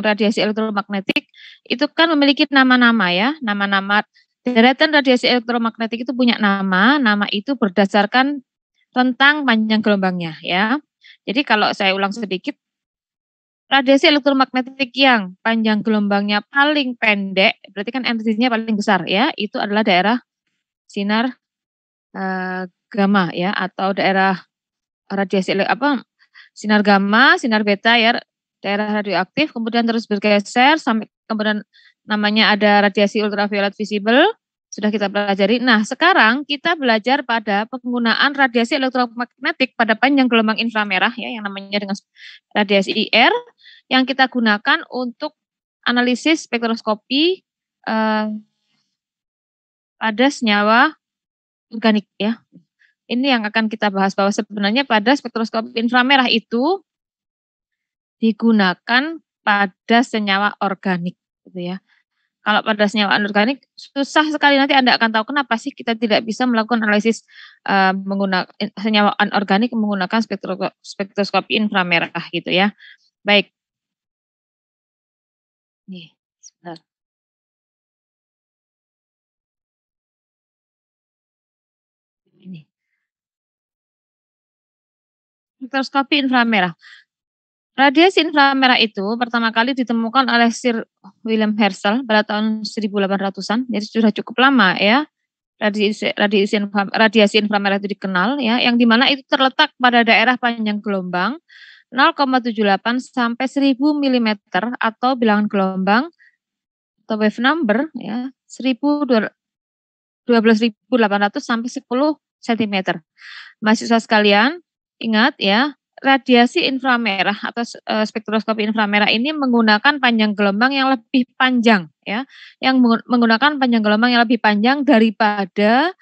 radiasi elektromagnetik itu kan memiliki nama-nama ya, nama-nama deretan radiasi elektromagnetik itu punya nama itu berdasarkan rentang panjang gelombangnya ya. Jadi kalau saya ulang sedikit, radiasi elektromagnetik yang panjang gelombangnya paling pendek, berarti kan energinya paling besar ya, itu adalah daerah sinar, gamma ya, atau daerah radiasi sinar gamma, sinar beta ya, daerah radioaktif, kemudian terus bergeser sampai kemudian namanya ada radiasi ultraviolet visible, sudah kita pelajari. Nah, sekarang kita belajar pada penggunaan radiasi elektromagnetik pada panjang gelombang inframerah ya, yang namanya dengan radiasi IR, yang kita gunakan untuk analisis spektroskopi pada senyawa organik ya. Ini yang akan kita bahas bahwa sebenarnya pada spektroskopi inframerah itu digunakan pada senyawa organik gitu ya. Kalau pada senyawa anorganik susah sekali, nanti Anda akan tahu kenapa sih kita tidak bisa melakukan analisis menggunakan senyawa anorganik menggunakan spektroskopi inframerah gitu ya. Baik. Nih, sebentar. Ini. Spektroskopi inframerah. Radiasi inframerah itu pertama kali ditemukan oleh Sir William Herschel pada tahun 1800-an, jadi sudah cukup lama ya. Radiasi inframerah itu dikenal ya, yang dimana itu terletak pada daerah panjang gelombang 0,78 sampai 1000 mm atau bilangan gelombang atau wave number ya 12.800 sampai 10 cm. Mahasiswa sekalian, ingat ya, radiasi inframerah atau spektroskopi inframerah ini menggunakan panjang gelombang yang lebih panjang ya, yang menggunakan panjang gelombang yang lebih panjang daripada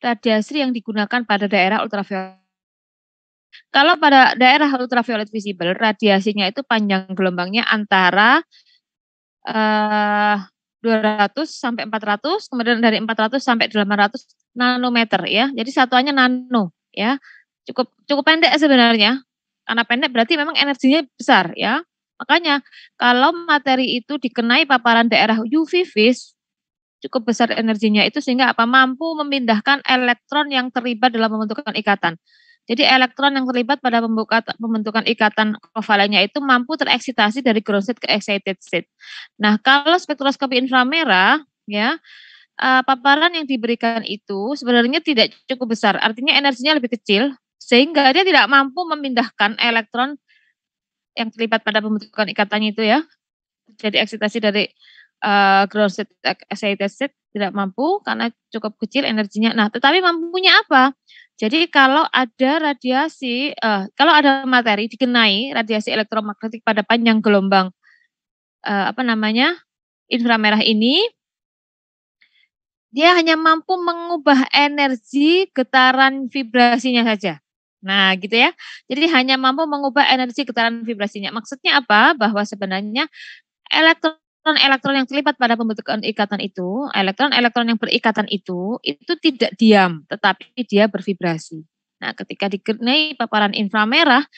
radiasi yang digunakan pada daerah ultraviolet. Kalau pada daerah ultraviolet visible, radiasinya itu panjang gelombangnya antara 200 sampai 400, kemudian dari 400 sampai 800 nanometer ya. Jadi satuannya nano ya. Cukup pendek sebenarnya. Karena pendek berarti memang energinya besar ya. Makanya kalau materi itu dikenai paparan daerah UV vis, cukup besar energinya itu sehingga apa? Mampu memindahkan elektron yang terlibat dalam pembentukan ikatan. Jadi elektron yang terlibat pada pembentukan ikatan kovalennya itu mampu tereksitasi dari ground state ke excited state. Nah, kalau spektroskopi inframerah ya, paparan yang diberikan itu sebenarnya tidak cukup besar, artinya energinya lebih kecil sehingga dia tidak mampu memindahkan elektron yang terlibat pada pembentukan ikatannya itu ya. Jadi eksitasi dari ground state excited state tidak mampu karena cukup kecil energinya. Nah, tetapi mampunya apa? Jadi kalau ada radiasi, kalau ada materi dikenai radiasi elektromagnetik pada panjang gelombang, inframerah ini, dia hanya mampu mengubah energi getaran vibrasinya saja. Nah, gitu ya. Jadi hanya mampu mengubah energi getaran vibrasinya. Maksudnya apa? Bahwa sebenarnya elektron-elektron yang terlibat pada pembentukan ikatan itu, elektron-elektron yang berikatan itu tidak diam, tetapi dia bervibrasi. Nah, ketika dikenai paparan inframerah,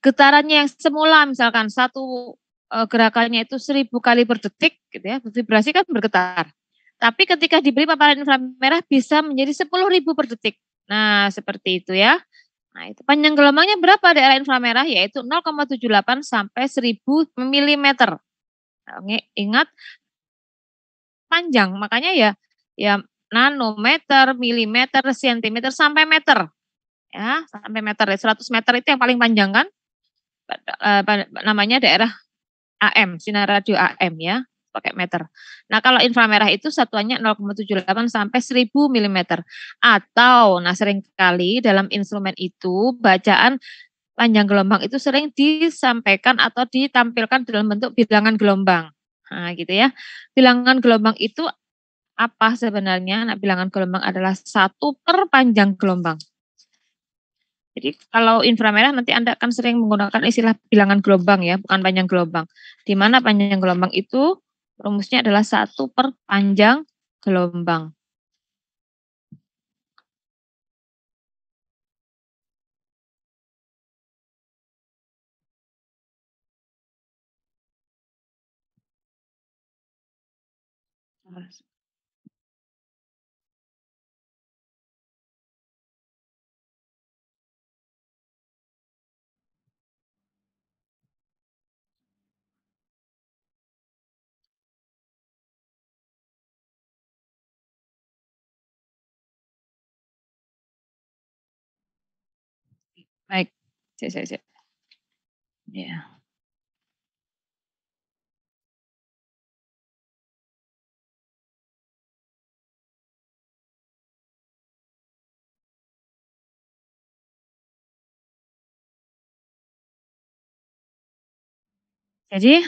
getarannya yang semula misalkan satu gerakannya itu 1000 kali per detik gitu ya, bervibrasi kan bergetar. Tapi ketika diberi paparan inframerah bisa menjadi 10.000 per detik. Nah, seperti itu ya. Nah, itu panjang gelombangnya berapa daerah inframerah? Yaitu 0,78 sampai 1000 mm. Ingat panjang, makanya ya nanometer, milimeter, sentimeter, sampai meter. Ya, sampai meter, 100 meter itu yang paling panjang kan? Namanya daerah AM, sinar radio AM ya, pakai meter. Nah, kalau inframerah itu satuannya 0,78 sampai 1000 mm. Atau, nah seringkali dalam instrumen itu bacaan panjang gelombang itu sering disampaikan atau ditampilkan dalam bentuk bilangan gelombang. Nah, gitu ya. Bilangan gelombang itu apa sebenarnya? Nah, bilangan gelombang adalah 1 per panjang gelombang. Jadi kalau inframerah nanti Anda akan sering menggunakan istilah bilangan gelombang ya, bukan panjang gelombang. Di mana panjang gelombang itu rumusnya adalah 1 per panjang gelombang. Baik. Sip. Iya. Jadi,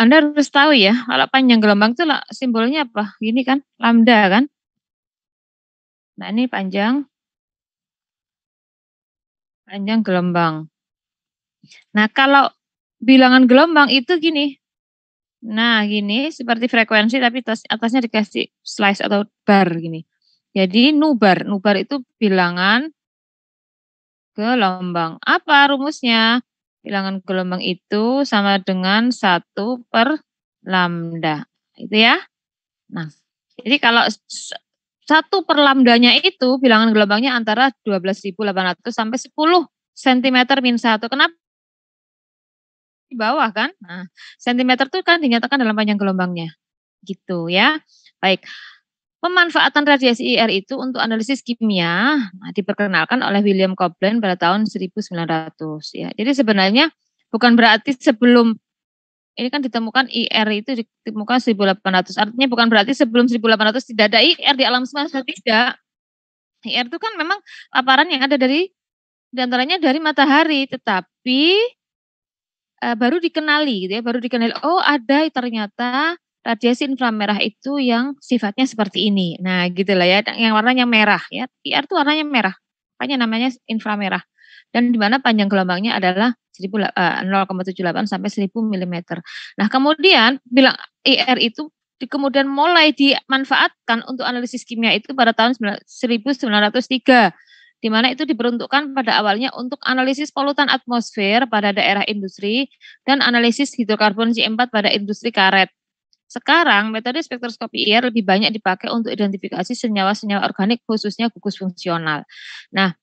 Anda harus tahu ya, kalau panjang gelombang itu simbolnya apa? Gini kan, lambda kan? Nah, ini panjang gelombang. Nah, kalau bilangan gelombang itu gini. Nah, gini seperti frekuensi tapi atasnya dikasih slice atau bar gini. Jadi nubar itu bilangan gelombang. Apa rumusnya? Bilangan gelombang itu sama dengan 1/lambda. Itu ya. Nah, jadi kalau 1/lambdanya itu bilangan gelombangnya antara 12.800 sampai 10 cm min 1. Kenapa di bawah kan? Nah, sentimeter itu kan dinyatakan dalam panjang gelombangnya. Gitu ya. Baik. Pemanfaatan radiasi IR itu untuk analisis kimia diperkenalkan oleh William Copeland pada tahun 1900 ya. Jadi sebenarnya bukan berarti sebelum ini kan ditemukan IR itu ditemukan 1800. Artinya bukan berarti sebelum 1800 tidak ada IR di alam semesta, tidak. IR itu kan memang paparan yang ada di antaranya dari matahari, tetapi baru dikenali gitu ya, baru dikenali, oh ada ternyata radiasi inframerah itu yang sifatnya seperti ini. Nah gitulah ya, yang warnanya merah ya, IR itu warnanya merah, makanya namanya inframerah. Dan di mana panjang gelombangnya adalah 0,78 sampai 1000 mm. Nah kemudian bilang IR itu kemudian mulai dimanfaatkan untuk analisis kimia itu pada tahun 1903. Di mana itu diperuntukkan pada awalnya untuk analisis polutan atmosfer pada daerah industri dan analisis hidrokarbon C4 pada industri karet. Sekarang metode spektroskopi IR lebih banyak dipakai untuk identifikasi senyawa-senyawa organik khususnya gugus fungsional. Nah,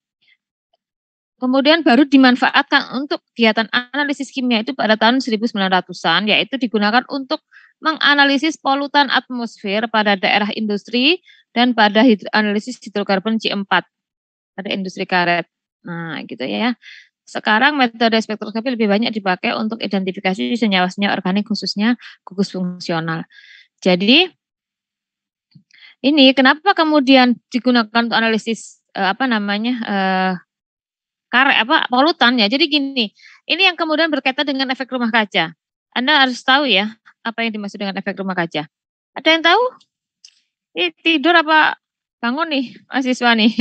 kemudian baru dimanfaatkan untuk kegiatan analisis kimia itu pada tahun 1900-an, yaitu digunakan untuk menganalisis polutan atmosfer pada daerah industri dan pada analisis hidrokarbon C4 pada industri karet. Nah, gitu ya. Sekarang metode spektroskopi lebih banyak dipakai untuk identifikasi senyawa-senyawa organik khususnya gugus fungsional. Jadi ini kenapa kemudian digunakan untuk analisis polutan ya. Jadi gini, ini yang kemudian berkaitan dengan efek rumah kaca. Anda harus tahu ya apa yang dimaksud dengan efek rumah kaca. Ada yang tahu? Tidur apa bangun nih mahasiswa nih?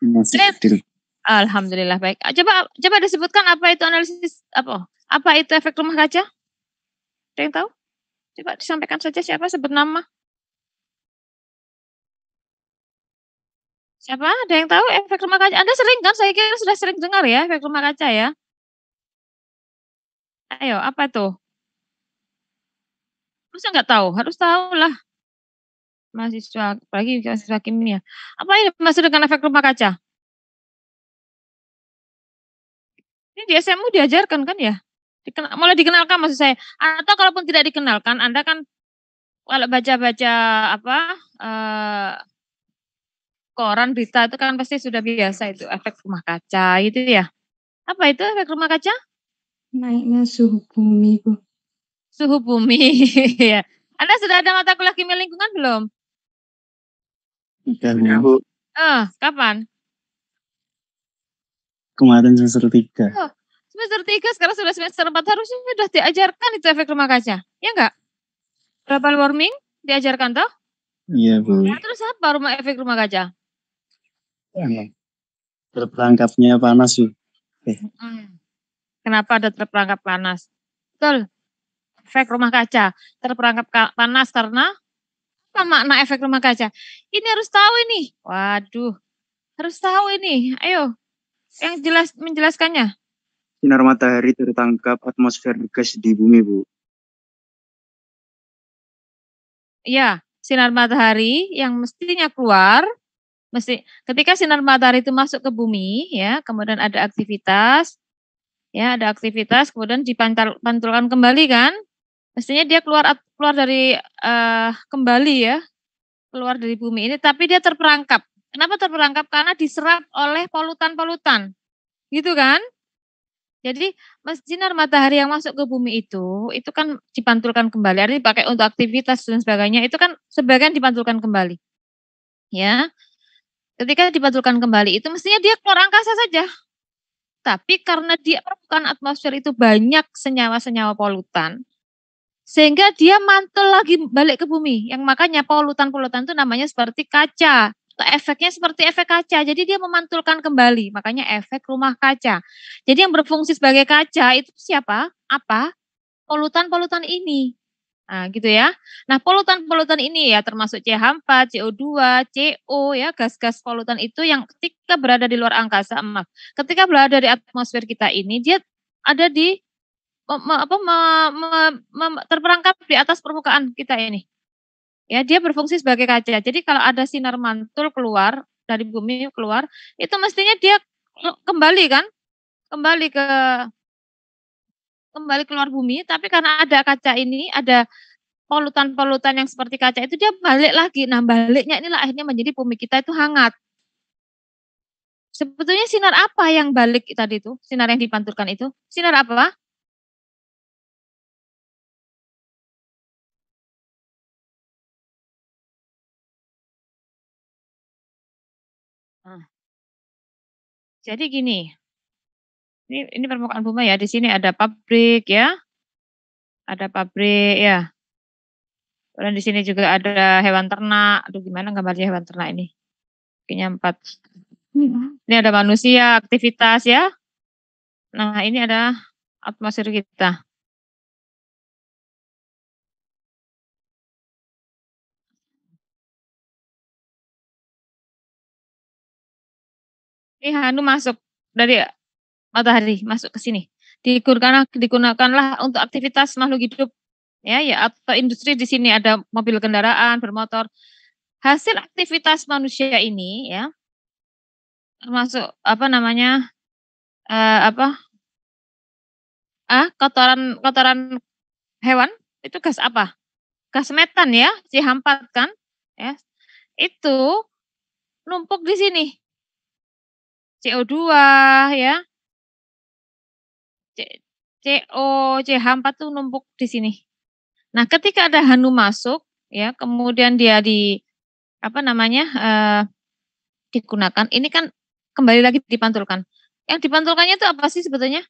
Masih tidur. Alhamdulillah baik. Coba disebutkan apa itu analisis apa itu efek rumah kaca? Ada yang tahu? Coba disampaikan saja, siapa sebut nama? Siapa? Ada yang tahu efek rumah kaca? Anda sering kan? Saya kira sudah sering dengar ya efek rumah kaca ya. Ayo, apa tuh? Masa nggak tahu? Harus tahu lah. Mahasiswa, apalagi mahasiswa kimia. Apa yang dimaksud dengan efek rumah kaca? Ini di SMU diajarkan kan ya? Mulai dikenalkan maksud saya. Atau kalaupun tidak dikenalkan, Anda kan kalau baca-baca koran berita itu kan pasti sudah biasa itu efek rumah kaca itu ya. Apa itu efek rumah kaca? Naiknya suhu bumi, Bu. Suhu bumi. Ya. Anda sudah ada mata kuliah kimia lingkungan belum? Udah, Bu. Kapan? Kemarin semester 3. Oh, semester 3, sekarang sudah semester 4, harusnya sudah diajarkan itu efek rumah kaca. Ya enggak? Global warming diajarkan toh? Iya, Bu. Nah, terus apa efek rumah kaca? Terperangkapnya panas, Bu. Kenapa ada terperangkap panas? Betul. Efek rumah kaca. Terperangkap panas karena apa makna efek rumah kaca? Ini harus tahu ini. Waduh. Harus tahu ini. Ayo. Yang jelas menjelaskannya. Sinar matahari tertangkap atmosfer gas di bumi, Bu. Ya, sinar matahari yang mestinya keluar, ketika sinar matahari itu masuk ke bumi, ya, kemudian ada aktivitas, ya, ada aktivitas, kemudian dipantulkan kembali kan, mestinya dia keluar dari kembali ya, keluar dari bumi ini, tapi dia terperangkap. Kenapa terperangkap? Karena diserap oleh polutan-polutan, gitu kan? Jadi sinar matahari yang masuk ke bumi itu kan dipantulkan kembali, artinya dipakai untuk aktivitas dan sebagainya, itu kan sebagian dipantulkan kembali, ya. Ketika dipantulkan kembali itu mestinya dia keluar angkasa saja. Tapi karena di permukaan atmosfer itu banyak senyawa-senyawa polutan, sehingga dia mantul lagi balik ke bumi. Yang makanya polutan-polutan itu namanya seperti kaca. Efeknya seperti efek kaca. Jadi dia memantulkan kembali. Makanya efek rumah kaca. Jadi yang berfungsi sebagai kaca itu siapa? Apa? Polutan-polutan ini. Nah, gitu ya. Nah, polutan-polutan ini ya termasuk CH4, CO2, CO ya, gas-gas polutan itu yang ketika berada di luar angkasa, ketika berada di atmosfer kita ini dia ada di terperangkap di atas permukaan kita ini. Ya, dia berfungsi sebagai kaca. Jadi kalau ada sinar mantul keluar dari bumi keluar, itu mestinya dia kembali kan? Kembali keluar bumi, tapi karena ada kaca ini, ada polutan-polutan yang seperti kaca itu dia balik lagi. Nah, baliknya inilah akhirnya menjadi bumi kita itu hangat. Sebetulnya sinar apa yang balik tadi itu? Sinar yang dipantulkan itu? Sinar apa? Nah, jadi gini, ini permukaan bumi ya, di sini ada pabrik ya, ada pabrik ya. Dan di sini juga ada hewan ternak. Aduh, gimana gambarnya hewan ternak ini? Kayaknya 4. Ini ada manusia, aktivitas ya. Nah, ini ada atmosfer kita. Ini Hanu masuk dari matahari, masuk ke sini. Digunakanlah untuk aktivitas makhluk hidup ya atau industri. Di sini ada mobil kendaraan, bermotor. Hasil aktivitas manusia ini ya, termasuk apa namanya, kotoran hewan, itu gas apa? Gas metan ya, CH4 kan, ya. Itu numpuk di sini. CO2 ya, CO, CH4 tuh numpuk di sini. Nah, ketika ada Hanu masuk ya, kemudian dia digunakan, ini kan kembali lagi dipantulkan. Yang dipantulkannya itu apa sih sebetulnya?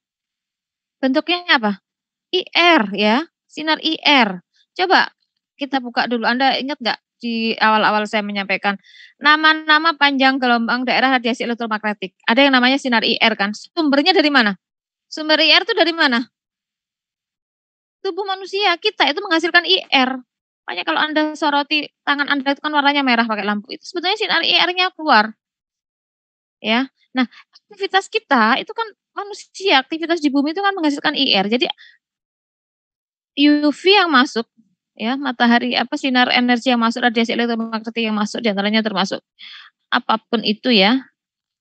Bentuknya apa? IR ya, sinar IR. Coba kita buka dulu. Anda ingat nggak di awal-awal saya menyampaikan nama-nama panjang gelombang daerah radiasi elektromagnetik? Ada yang namanya sinar IR kan? Sumbernya dari mana? Sumber IR itu dari mana? Tubuh manusia kita itu menghasilkan IR. Makanya kalau Anda soroti tangan Anda itu kan warnanya merah pakai lampu. Itu sebetulnya sinar IR-nya keluar. Ya. Nah, aktivitas kita itu kan manusia, aktivitas di bumi itu kan menghasilkan IR. Jadi UV yang masuk ya, matahari sinar energi yang masuk, radiasi elektromagnetik yang masuk diantaranya termasuk apapun itu ya,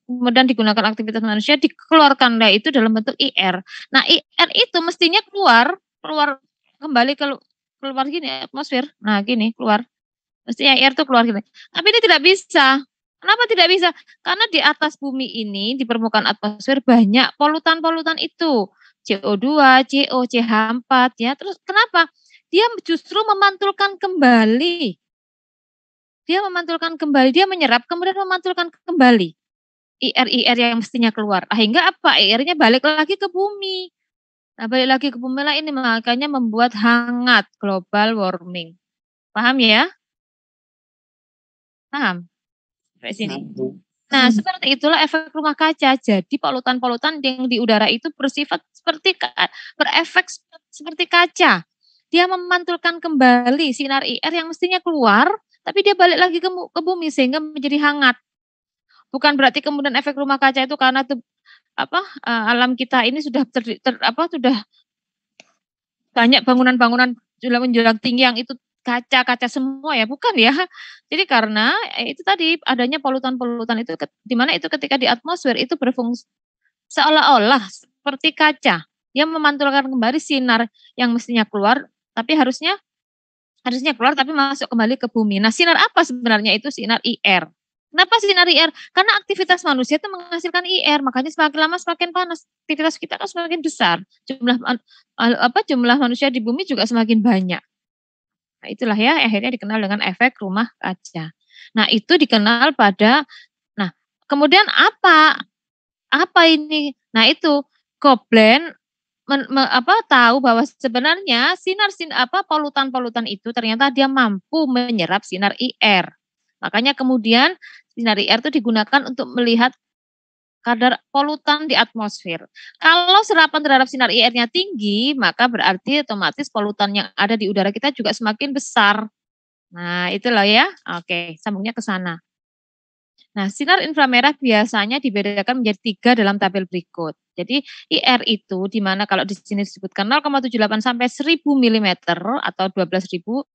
kemudian digunakan aktivitas manusia, dikeluarkanlah itu dalam bentuk IR. Nah, IR itu mestinya keluar kembali keluar gini atmosfer. Nah, gini keluar. Mestinya IR itu keluar gini. Tapi ini tidak bisa. Kenapa tidak bisa? Karena di atas bumi ini, di permukaan atmosfer banyak polutan-polutan itu. CO2, CO, CH4 ya. Terus kenapa? Dia justru memantulkan kembali. Dia menyerap kemudian memantulkan kembali. IR-IR yang mestinya keluar. Sehingga apa? IR-nya balik lagi ke bumi. Nah, balik lagi ke bumi lah ini makanya membuat hangat, global warming. Paham ya? Paham? Sampai sini. Nah, seperti itulah efek rumah kaca. Jadi polutan-polutan yang di udara itu berefek seperti kaca. Dia memantulkan kembali sinar IR yang mestinya keluar, tapi dia balik lagi ke bumi sehingga menjadi hangat. Bukan berarti kemudian efek rumah kaca itu karena alam kita ini sudah sudah banyak bangunan-bangunan menjulang tinggi yang itu kaca-kaca semua ya, bukan ya. Jadi karena, itu tadi adanya polutan-polutan itu di mana itu ketika di atmosfer itu berfungsi seolah-olah seperti kaca yang memantulkan kembali sinar yang mestinya keluar, tapi harusnya harusnya keluar tapi masuk kembali ke bumi. Nah, sinar apa sebenarnya itu? Sinar IR. Kenapa sinar IR? Karena aktivitas manusia itu menghasilkan IR, makanya semakin lama semakin panas. Aktivitas kita kan semakin besar, jumlah manusia di bumi juga semakin banyak. Nah, itulah ya akhirnya dikenal dengan efek rumah kaca. Nah, itu dikenal pada nah, kemudian apa ini? Nah, itu Goblen tahu bahwa sebenarnya polutan-polutan itu ternyata dia mampu menyerap sinar IR. Makanya kemudian sinar IR itu digunakan untuk melihat kadar polutan di atmosfer. Kalau serapan terhadap sinar IR-nya tinggi, maka berarti otomatis polutan yang ada di udara kita juga semakin besar. Nah, itu loh ya. Oke, sambungnya ke sana. Nah, sinar inframerah biasanya dibedakan menjadi 3 dalam tabel berikut. Jadi IR itu di mana kalau di sini disebutkan 0,78 sampai 1000 milimeter atau 12.800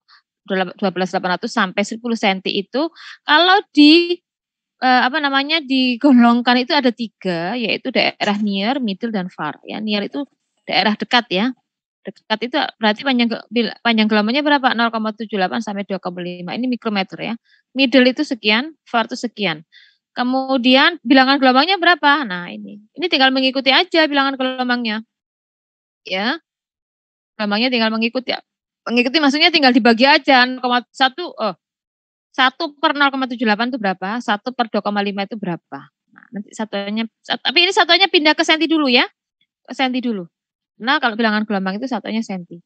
sampai 10 senti itu kalau digolongkan itu ada 3 yaitu daerah near, middle, dan far ya. Near itu daerah dekat ya. Dekat itu berarti panjang gelombangnya berapa? 0,78 sampai 2,5. Ini mikrometer ya. Middle itu sekian, far itu sekian. Kemudian bilangan gelombangnya berapa? Nah, ini. Ini tinggal mengikuti aja bilangan gelombangnya. Ya. Gelombangnya tinggal mengikuti. Mengikuti maksudnya tinggal dibagi aja 1/0,78 itu berapa? 1/2,5 itu berapa? Nah, nanti tapi ini satuannya pindah ke senti dulu ya. Ke senti dulu. Nah, kalau bilangan gelombang itu satuannya senti.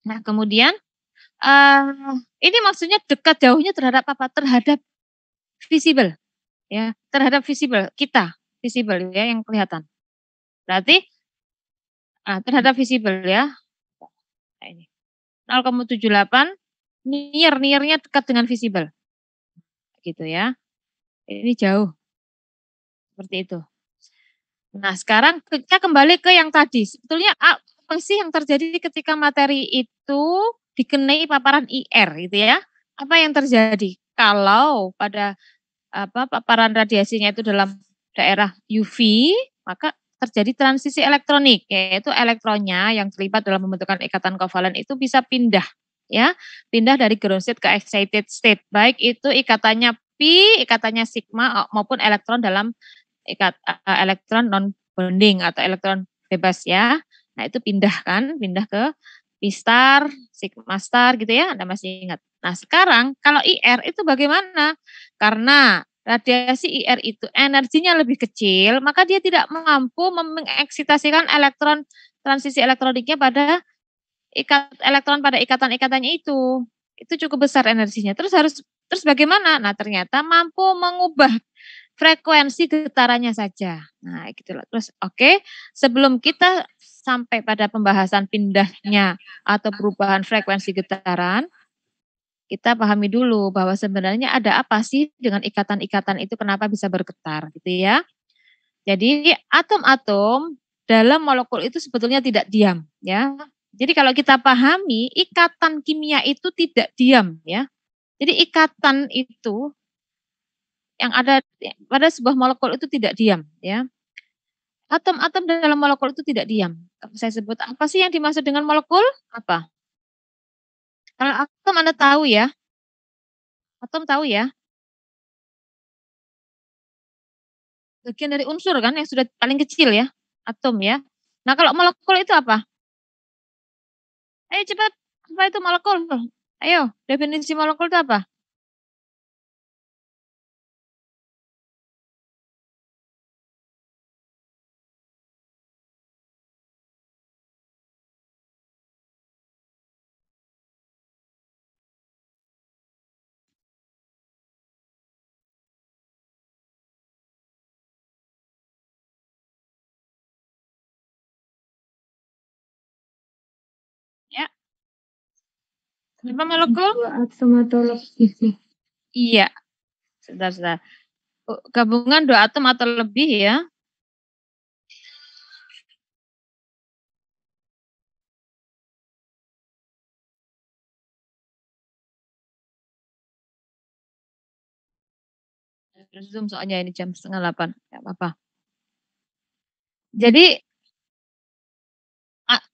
Nah, kemudian ini maksudnya dekat jauhnya terhadap apa? Terhadap visible ya, terhadap visible kita, visible ya yang kelihatan. Berarti terhadap visible ya. Nah, ini 0,78 near-nya dekat dengan visible. Gitu ya. Ini jauh. Seperti itu. Nah, sekarang kita kembali ke yang tadi. Sebetulnya apa sih yang terjadi ketika materi itu dikenai paparan IR gitu ya? Apa yang terjadi? Kalau pada paparan radiasinya itu dalam daerah UV, maka terjadi transisi elektronik, yaitu elektronnya yang terlibat dalam pembentukan ikatan kovalen itu bisa pindah ya, pindah dari ground state ke excited state, baik itu ikatannya pi, ikatannya sigma maupun elektron dalam elektron non bonding atau elektron bebas ya. Nah, itu pindah ke P star, sigma star gitu ya, Anda masih ingat. Nah, sekarang kalau IR itu bagaimana? Karena radiasi IR itu energinya lebih kecil, maka dia tidak mampu mengeksitasikan transisi elektroniknya pada elektron pada ikatan-ikatannya itu. Itu cukup besar energinya. Terus bagaimana? Nah, ternyata mampu mengubah frekuensi getarannya saja. Nah, gitu loh. Terus sebelum kita sampai pada pembahasan pindahnya atau perubahan frekuensi getaran, kita pahami dulu bahwa sebenarnya ada apa sih dengan ikatan-ikatan itu kenapa bisa bergetar gitu ya. Jadi atom-atom dalam molekul itu sebetulnya tidak diam ya. Jadi kalau kita pahami ikatan kimia itu tidak diam ya. Jadi ikatan itu yang ada pada sebuah molekul itu tidak diam ya. Atom-atom dalam molekul itu tidak diam. Saya sebut apa sih yang dimaksud dengan molekul? Apa? Kalau atom Anda tahu ya. Atom tahu ya. Bagian dari unsur kan yang sudah paling kecil ya. Atom ya. Nah, kalau molekul itu apa? Ayo cepat. Apa itu molekul? Ayo, definisi molekul itu apa? Ya. Apa molekul? Atom atau lebih. Iya. Sebentar. Gabungan 2 atom atau lebih ya. Zoom soalnya ini jam 7:30, nggak apa-apa. Jadi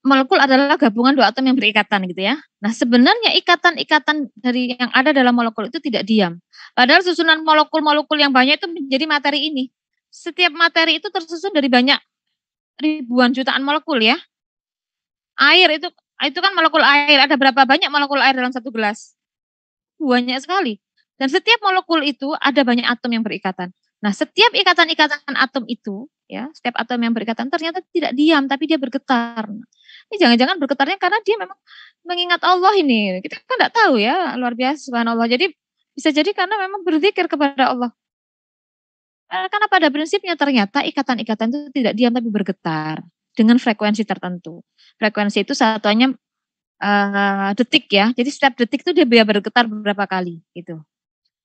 molekul adalah gabungan 2 atom yang berikatan gitu ya. Nah, sebenarnya ikatan-ikatan dari yang ada dalam molekul itu tidak diam. Padahal susunan molekul-molekul yang banyak itu menjadi materi ini. Setiap materi itu tersusun dari banyak ribuan jutaan molekul ya. Air itu kan molekul air, ada berapa banyak molekul air dalam satu gelas? Banyak sekali. Dan setiap molekul itu ada banyak atom yang berikatan. Nah, setiap ikatan-ikatan atom itu, ya, setiap atom yang berikatan ternyata tidak diam, tapi dia bergetar. Ini jangan-jangan bergetarnya karena dia memang mengingat Allah ini. Kita kan nggak tahu ya, luar biasa subhanallah. Jadi bisa jadi karena memang berzikir kepada Allah. Karena pada prinsipnya ternyata ikatan-ikatan itu tidak diam tapi bergetar dengan frekuensi tertentu. Frekuensi itu satuannya detik ya. Jadi setiap detik itu dia bergetar beberapa kali gitu.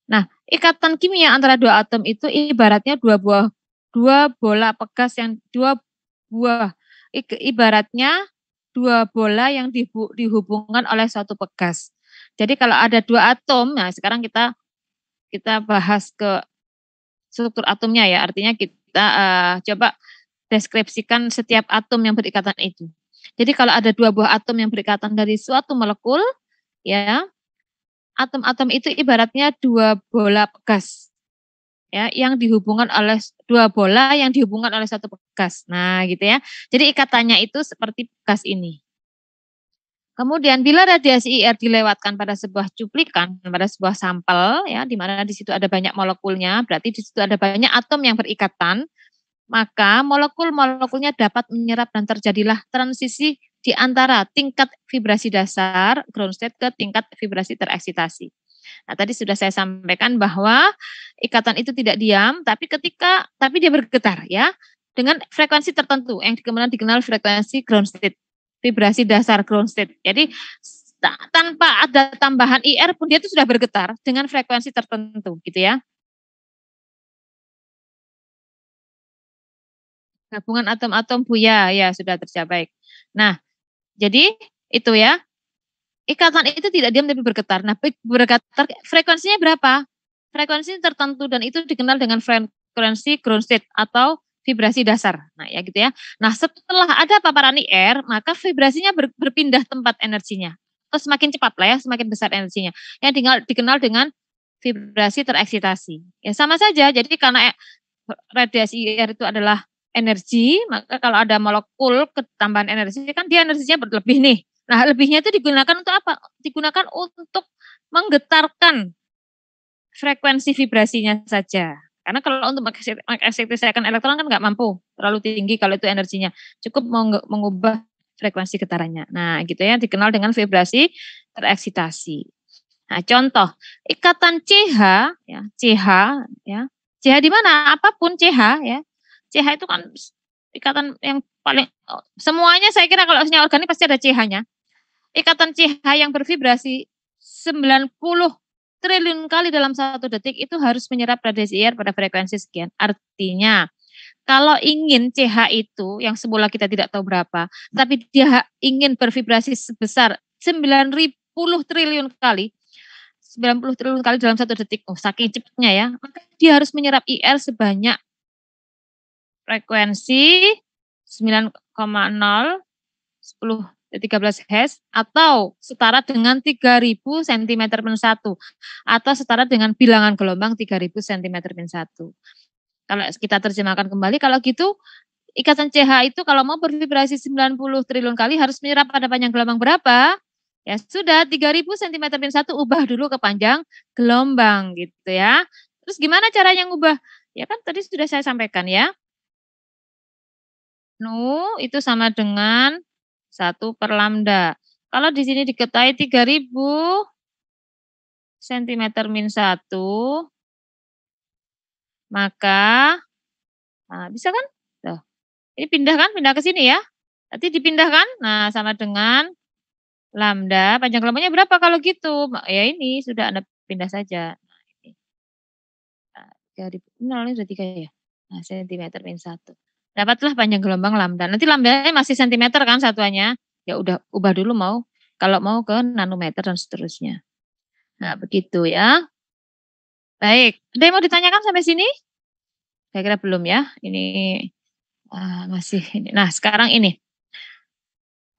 Nah, ikatan kimia antara 2 atom itu ibaratnya dua bola pegas yang ibaratnya 2 bola yang dihubungkan oleh suatu pegas. Jadi kalau ada 2 atom, nah sekarang kita bahas ke struktur atomnya ya. Artinya kita coba deskripsikan setiap atom yang berikatan itu. Jadi kalau ada 2 buah atom yang berikatan dari suatu molekul, ya, atom-atom itu ibaratnya 2 bola pegas, ya, yang dihubungkan oleh 2 bola yang dihubungkan oleh satu pegas. Nah, gitu ya. Jadi ikatannya itu seperti pegas ini. Kemudian bila radiasi IR dilewatkan pada sebuah cuplikan, pada sebuah sampel, ya, di mana di situ ada banyak molekulnya, berarti di situ ada banyak atom yang berikatan, maka molekul-molekulnya dapat menyerap dan terjadilah transisi di antara tingkat vibrasi dasar ground state ke tingkat vibrasi tereksitasi. Nah, tadi sudah saya sampaikan bahwa ikatan itu tidak diam, tapi dia bergetar ya dengan frekuensi tertentu yang kemudian dikenal frekuensi ground state, vibrasi dasar ground state. Jadi tanpa ada tambahan IR pun dia itu sudah bergetar dengan frekuensi tertentu gitu ya. Gabungan atom-atom buya, ya sudah tercapai. Nah, jadi itu ya, ikatan itu tidak diam tapi bergetar. Nah, bergetar frekuensinya berapa? Frekuensi tertentu dan itu dikenal dengan frekuensi ground state atau vibrasi dasar. Nah, ya gitu ya. Nah, setelah ada paparan IR, maka vibrasinya berpindah tempat energinya. Atau semakin cepat lah ya, semakin besar energinya. Yang dikenal dengan vibrasi tereksitasi. Ya sama saja, jadi karena radiasi IR itu adalah energi, maka kalau ada molekul ketambahan energi kan dia energinya berlebih nih. Nah, lebihnya itu digunakan untuk apa? Digunakan untuk menggetarkan frekuensi vibrasinya saja. Karena kalau untuk mengeksitasikan elektron kan nggak mampu, terlalu tinggi kalau itu energinya. Cukup mengubah frekuensi getarannya. Nah, gitu ya, dikenal dengan vibrasi tereksitasi. Nah, contoh ikatan CH ya, CH ya. CH di mana? Apapun CH ya. CH itu kan ikatan yang paling semuanya saya kira kalau senyawa organik pasti ada CH-nya. Ikatan CH yang bervibrasi 90 triliun kali dalam 1 detik itu harus menyerap radiasi IR pada frekuensi sekian. Artinya kalau ingin CH itu yang semula kita tidak tahu berapa, tapi dia ingin bervibrasi sebesar 90 triliun kali, 90 triliun kali dalam 1 detik. Oh, saking cepatnya ya. Maka dia harus menyerap IR sebanyak frekuensi 9,0 10 13 Hz atau setara dengan 3000 cm/1 atau setara dengan bilangan gelombang 3000 cm/1. Kalau kita terjemahkan kembali, kalau gitu ikatan CH itu kalau mau bervibrasi 90 triliun kali harus menyerap pada panjang gelombang berapa? Ya sudah 3000 cm/1 ubah dulu ke panjang gelombang gitu ya. Terus gimana caranya ngubah? Ya kan tadi sudah saya sampaikan ya. Nu itu sama dengan 1/lambda. Kalau di sini diketahui 3000 cm-1, maka nah bisa kan? Tuh. Ini pindah kan? Pindah ke sini ya. Nanti dipindahkan, nah sama dengan lambda, panjang gelombangnya berapa kalau gitu? Ya ini sudah Anda pindah saja. Nah, ini. Nah, 3000, ini sudah 3 ya. Nah, cm-1. Dapatlah panjang gelombang lambda. Nanti lambdanya masih sentimeter kan satuannya. Ya udah ubah dulu kalau mau ke nanometer dan seterusnya. Nah, begitu ya. Baik, ada yang mau ditanyakan sampai sini? Saya kira belum ya, ini masih ini. Nah, sekarang ini.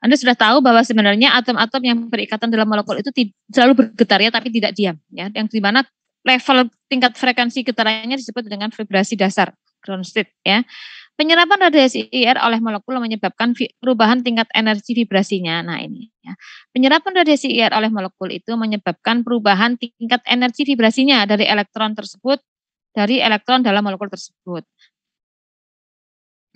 Anda sudah tahu bahwa sebenarnya atom-atom yang berikatan dalam molekul itu selalu bergetar ya, tapi tidak diam ya. Yang di mana level tingkat frekuensi getarannya disebut dengan vibrasi dasar, ground state ya. Penyerapan radiasi IR oleh molekul menyebabkan perubahan tingkat energi vibrasinya. Nah ini ya. Penyerapan radiasi IR oleh molekul itu menyebabkan perubahan tingkat energi vibrasinya dari elektron tersebut, dari elektron dalam molekul tersebut.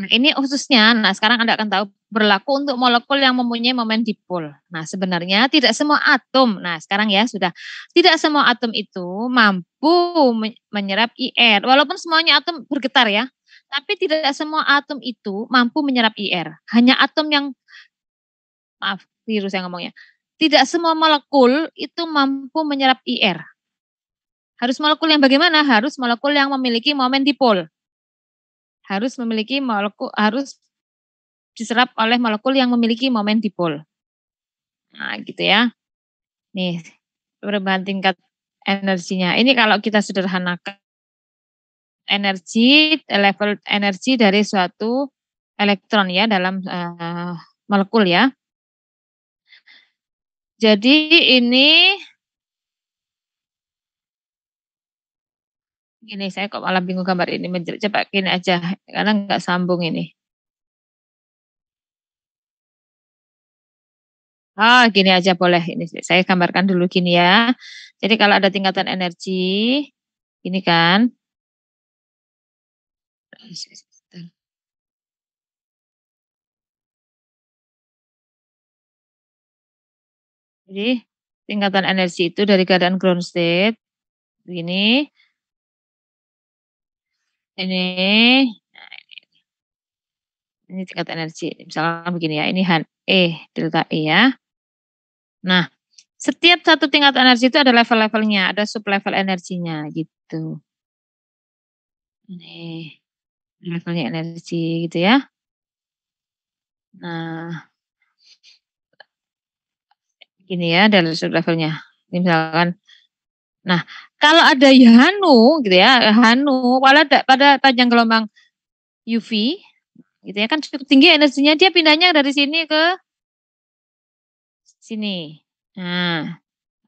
Nah ini khususnya, nah sekarang Anda akan tahu berlaku untuk molekul yang mempunyai momen dipol. Nah sebenarnya tidak semua atom, nah sekarang ya sudah, tidak semua atom itu mampu menyerap IR, walaupun semuanya atom bergetar ya, tapi tidak semua atom itu mampu menyerap IR. Hanya atom yang, maaf, keliru saya ngomongnya, tidak semua molekul itu mampu menyerap IR. Harus molekul yang bagaimana? Harus molekul yang memiliki momen dipol. Harus memiliki molekul, harus diserap oleh molekul yang memiliki momen dipol. Nah, gitu ya. Nih, perubahan tingkat energinya. Ini kalau kita sederhanakan energi, level energi dari suatu elektron ya dalam molekul ya. Jadi ini saya kok malah bingung gambar ini. Coba gini aja, karena nggak sambung ini. Gini aja boleh. Ini saya gambarkan dulu gini ya. Jadi kalau ada tingkatan energi, ini kan. Jadi tingkatan energi itu dari keadaan ground state, begini. Ini, ini tingkat energi. Misalkan begini ya, ini delta E ya. Nah, setiap satu tingkat energi itu ada level-levelnya, ada sub level energinya gitu. Nih, levelnya energi gitu ya. Nah, gini ya dari sub levelnya. Misalkan, nah kalau ada HANU gitu ya, HANU pada panjang gelombang UV gitu ya kan cukup tinggi energinya, dia pindahnya dari sini ke sini. Nah,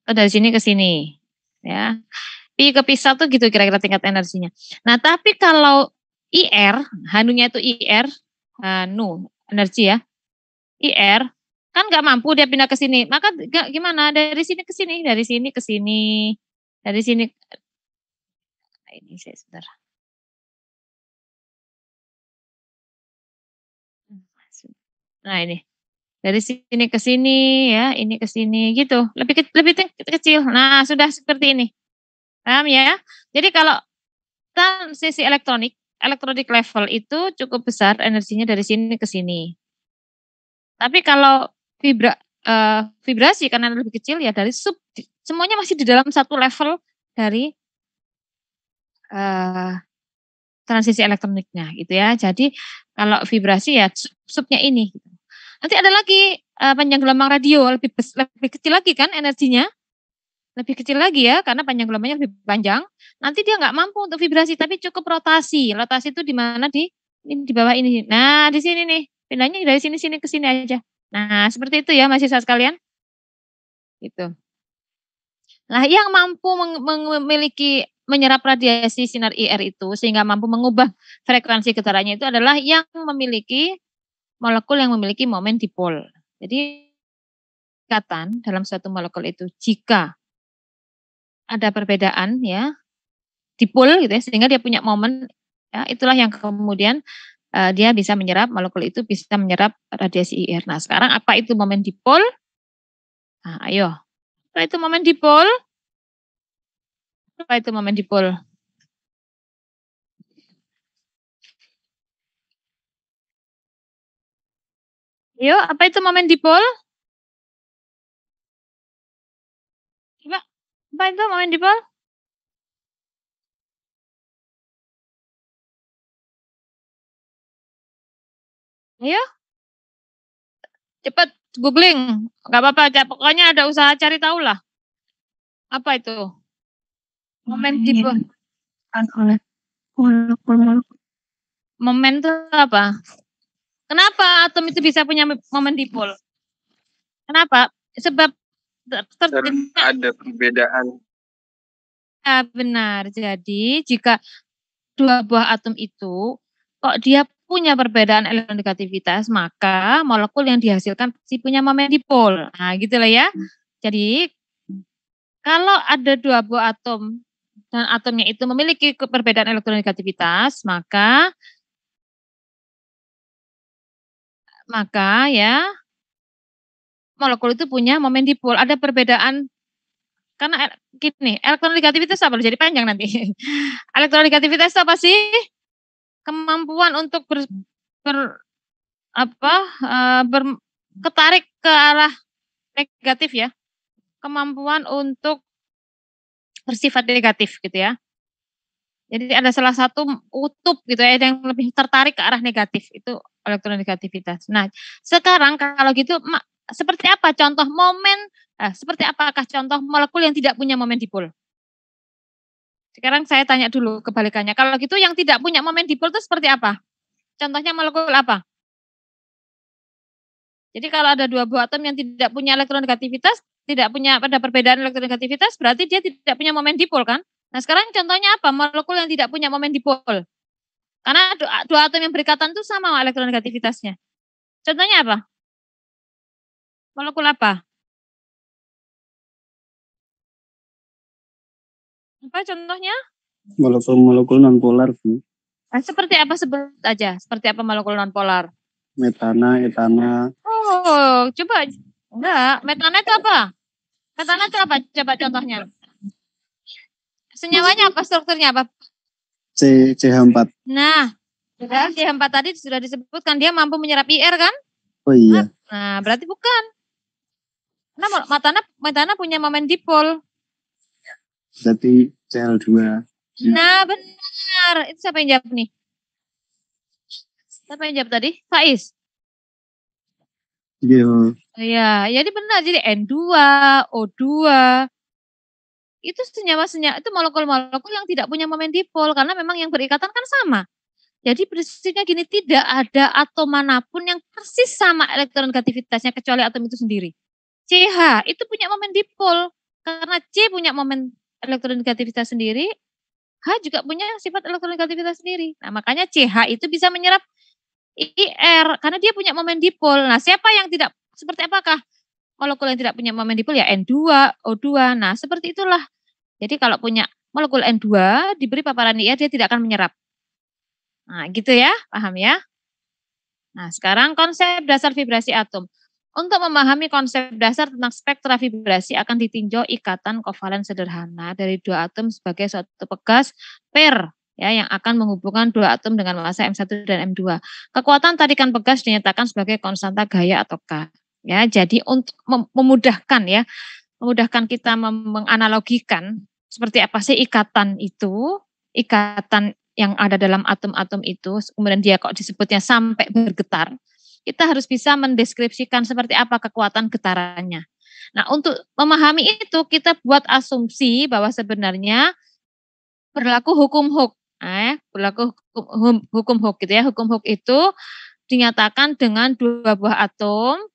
dari sini ke sini ya. Pi ke P1 gitu kira-kira tingkat energinya. Nah, tapi kalau IR, hanunya itu IR, hanu energi ya. IR kan nggak mampu dia pindah ke sini. Maka gimana? Dari sini ke sini, dari sini ke sini, dari sini. Nah, ini saya sebentar. Nah, ini. Dari sini ke sini ya, ini ke sini gitu. Lebih kecil. Nah, sudah seperti ini. Paham ya? Jadi kalau sisi elektronik level itu cukup besar energinya dari sini ke sini. Tapi kalau vibrasi karena lebih kecil ya dari semuanya masih di dalam satu level dari transisi elektroniknya gitu ya. Jadi kalau vibrasi ya subnya ini. Gitu. Nanti ada lagi panjang gelombang radio lebih kecil lagi kan energinya. Lebih kecil lagi ya karena panjang gelombangnya lebih panjang. Nanti dia nggak mampu untuk vibrasi tapi cukup rotasi. Rotasi itu di mana ini di bawah ini. Nah, di sini nih. Pindahnya dari sini ke sini aja. Nah, seperti itu ya mahasiswa sekalian. Gitu. Nah, yang mampu memiliki menyerap radiasi sinar IR itu sehingga mampu mengubah frekuensi getarannya itu adalah yang memiliki molekul yang memiliki momen dipol. Jadi ikatan dalam suatu molekul itu jika ada perbedaan ya dipol gitu ya sehingga dia punya momen ya itulah yang kemudian dia bisa menyerap molekul itu bisa menyerap radiasi IR. Nah, sekarang apa itu momen dipol? Nah, ayo. Apa itu momen dipol? Apa itu momen dipol? Ayo, apa itu momen dipol? Coba, apa itu momen dipol? Ayo, cepat googling. Gak apa-apa, pokoknya ada usaha cari tahu lah. Apa itu? Momen dipol. oleh molekul-molekul. Momen itu apa? Kenapa atom itu bisa punya momen dipol? Kenapa? Sebab Ada perbedaan. ya, benar. Jadi jika dua buah atom itu kok dia punya perbedaan elektronegativitas, maka molekul yang dihasilkan pasti punya momen dipol. Nah, gitu lah ya. Jadi kalau ada dua buah atom dan atomnya itu memiliki perbedaan elektronegativitas, maka ya molekul itu punya momen dipol. Ada perbedaan karena gini, elektronegativitas apa? Jadi panjang nanti. Elektronegativitas itu apa sih? Kemampuan untuk ketarik ke arah negatif ya. Kemampuan untuk bersifat negatif gitu ya. Jadi ada salah satu kutub gitu ya yang lebih tertarik ke arah negatif, itu elektronegativitas. Nah, sekarang kalau gitu seperti apa contoh seperti apakah contoh molekul yang tidak punya momen dipol? Sekarang saya tanya dulu kebalikannya. Kalau gitu yang tidak punya momen dipol itu seperti apa? Contohnya molekul apa? Jadi kalau ada dua buah atom yang tidak punya elektronegativitas, tidak punya pada perbedaan elektronegativitas, berarti dia tidak punya momen dipol kan? Nah sekarang contohnya apa? Molekul yang tidak punya momen dipol. Karena dua atom yang berikatan itu sama elektronegativitasnya. Contohnya apa? Molekul apa? Apa contohnya? Molekul-molekul nonpolar, Bu. Seperti apa sebut aja? Seperti apa molekul nonpolar? Metana, etana. Oh, coba. Enggak, metana itu apa? Metana itu apa? Coba contohnya. Senyawanya apa? Strukturnya apa? CH4. Nah, CH4 tadi sudah disebutkan dia mampu menyerap IR kan? Oh iya. Nah, berarti bukan. Karena metana punya momen dipol. Berarti Cl2. Nah, benar. Itu siapa yang jawab nih? Siapa yang jawab tadi? Faiz. Iya. Iya, jadi benar. Jadi N2, O2. Itu senyawa-senyawa, itu molekul-molekul yang tidak punya momen dipol. Karena memang yang berikatan kan sama. Jadi prinsipnya gini, tidak ada atom manapun yang persis sama elektronegativitasnya kecuali atom itu sendiri. CH itu punya momen dipol. Karena C punya momen elektronegativitas sendiri, H juga punya sifat elektronegativitas sendiri. Nah, makanya CH itu bisa menyerap IR karena dia punya momen dipol. Nah, siapa yang tidak, seperti apakah molekul yang tidak punya momen dipol? Ya N2, O2. Nah, seperti itulah. Jadi kalau punya molekul N2 diberi paparan IR dia tidak akan menyerap. Nah, gitu ya, paham ya? Nah, sekarang konsep dasar vibrasi atom. Untuk memahami konsep dasar tentang spektra vibrasi akan ditinjau ikatan kovalen sederhana dari dua atom sebagai suatu pegas pair ya yang akan menghubungkan dua atom dengan massa M1 dan M2. Kekuatan tarikan pegas dinyatakan sebagai konstanta gaya atau K. Ya, jadi untuk memudahkan kita menganalogikan seperti apa sih ikatan itu, ikatan yang ada dalam atom-atom itu, kemudian dia kok disebutnya sampai bergetar, kita harus bisa mendeskripsikan seperti apa kekuatan getarannya. Nah, untuk memahami itu, kita buat asumsi bahwa sebenarnya berlaku hukum Hooke. Berlaku hukum Hooke gitu ya. Hukum Hooke itu dinyatakan dengan dua buah atom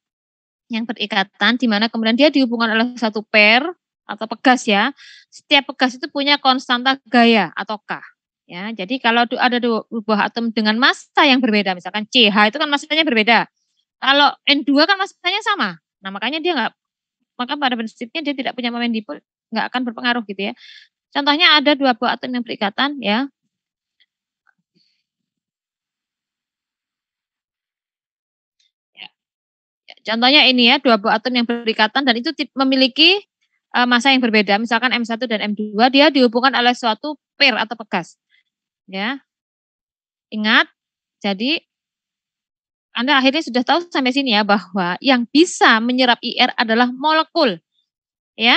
yang berikatan, di mana kemudian dia dihubungkan oleh satu pair atau pegas ya. Setiap pegas itu punya konstanta gaya atau K. Ya, jadi kalau ada dua buah atom dengan massa yang berbeda, misalkan CH itu kan massanya berbeda. Kalau N2 kan massanya sama. Nah, makanya maka pada prinsipnya dia tidak punya momen dipol, nggak akan berpengaruh gitu ya. Contohnya ada dua buah atom yang berikatan ya. Contohnya ini ya, dua buah atom yang berikatan dan itu memiliki massa yang berbeda. Misalkan M1 dan M2 dia dihubungkan oleh suatu pair atau pegas. Ya. Ingat, jadi Anda akhirnya sudah tahu sampai sini ya bahwa yang bisa menyerap IR adalah molekul. Ya.